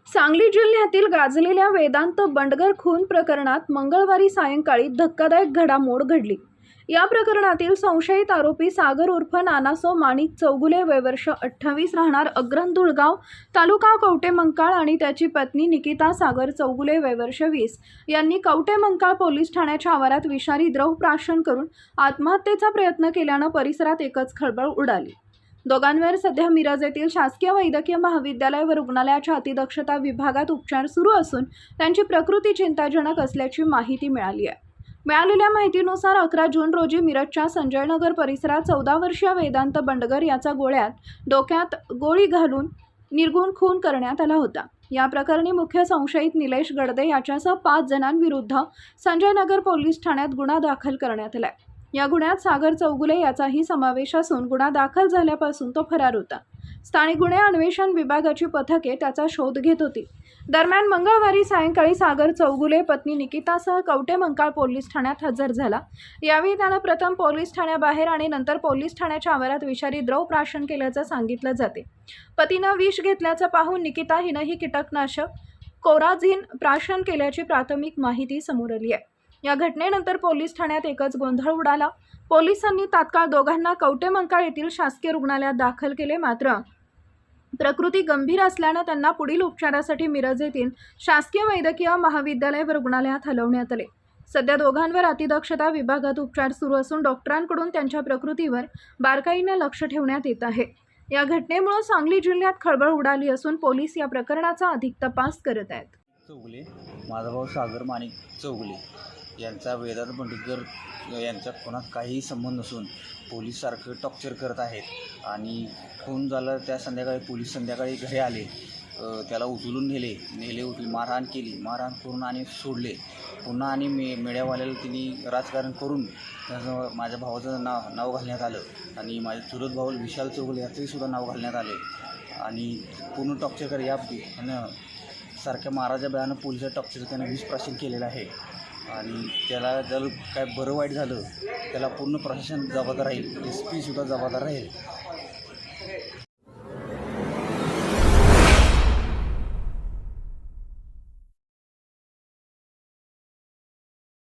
सांगली जिल्ह्यातील गाजलेल्या वेदांत बंडगर खून प्रकरणात मंगळवारी सायंकाळी धक्कादायक घडामोड घडली। या प्रकरणातील संशयित आरोपी सागर उर्फ नानासो माणिक चौगुले वय वर्ष 28 राहणार अग्रन धुळगाव तालुका कवटेमंकाळ आणि त्याची पत्नी निकिता सागर चौगुले वय वर्ष 20 यांनी कवटेमंकाळ पोलीस ठाण्याच्या आवारात विषारी द्रव प्राशन करून आत्महत्येचा प्रयत्न केल्याने परिसरात एकच खळबळ उडाली। दोघांवर सध्या मिरज येथील शासकीय वैद्यकीय महाविद्यालय व रुग्णालयाच्या अतिदक्षता विभागात उपचार सुरू असून त्यांची प्रकृती चिंताजनक असल्याची माहिती मिळाली आहे। मिळालेल्या माहितीनुसार 11 जून रोजी मिरजच्या संजयनगर परिसरात 14 वर्षीय वेदांत बंडगर याचा गोळ्यात डोक्यात गोळी घालून निर्घृण खून करण्यात आला होता। या प्रकरणी मुख्य संशयित निलेश गडदे याच्यासह 5 जणांविरुद्ध संजयनगर पोलीस ठाण्यात गुन्हा दाखल करण्यात आला। या गुन्ह्यात सागर चौगुले याचाही समावेश असून गुन्हा दाखल झाल्यापासून तो फरार होता। स्थानिक गुन्हे अन्वेषण विभागाची पथके त्याचा शोध घेत होती। दरम्यान मंगळवारी सायंकाळी सागर चौगुले पत्नी निकितासह कवटेमंकाळ पोलीस ठाण्यात हजर झाला। यावेळी त्याने प्रथम पोलीस ठाण्याबाहेर आणि नंतर पोलीस ठाण्याच्या आवारात विषारी द्रव प्राशन केल्याचं सांगितलं जाते। पतीनं विष घेतल्याचं पाहून निकिता हिनंही कीटकनाशक कोराझिन प्राशन केल्याची प्राथमिक माहिती समोर आली आहे। या घटनेनंतर पोलीस ठाण्यात एकच गोंधळ उडाला। पोलिसांनी तात्काळ दोघांना कवटेमंकाळ येथील शासकीय रुग्णालयात दाखल केले, मात्र प्रकृती गंभीर असल्याने त्यांना पुढील उपचारासाठी मिरज येथील शासकीय वैद्यकीय महाविद्यालय व रुग्णालयात हलवण्यात आले। सध्या दोघांवर अतिदक्षता विभागात उपचार सुरू असून डॉक्टरांकडून त्यांच्या प्रकृतीवर बारकाईने लक्ष ठेवण्यात येत आहे। या घटनेमुळे सांगली जिल्ह्यात खळबळ उडाली असून पोलीस या प्रकरणाचा अधिक तपास करत आहेत। चौगुले, माझा भाऊ सागर माणिक चौगुले यांचा वेदांत बंडगर यांच्या खुनात काहीही संबंध नसून पोलीस सारखं टॉर्चर करत आहेत आणि खून झाला त्या संध्याकाळी पोलीस संध्याकाळी घरी आले, त्याला उचलून नेले उचलून मारहाण केली, मारहाण करून आणि सोडले पुन्हा आणि मीडियावाल्याला तिने राजकारण करून त्याचं माझ्या भावाचं नाव घालण्यात आलं आणि माझ्या चुलत भाऊ विशाल चौगुले याचंही सुद्धा नाव घालण्यात आले आणि पूर्ण टॉर्चर कर या सारख्या महाराजा बयानं पोलिसात टॉर्चर त्यानं विष प्राशन केलेलं आहे आणि त्याला जर काय बरं वाईट झालं त्याला पूर्ण प्रशासन जबाबदार राहील, SP सुद्धा जबाबदार राहील।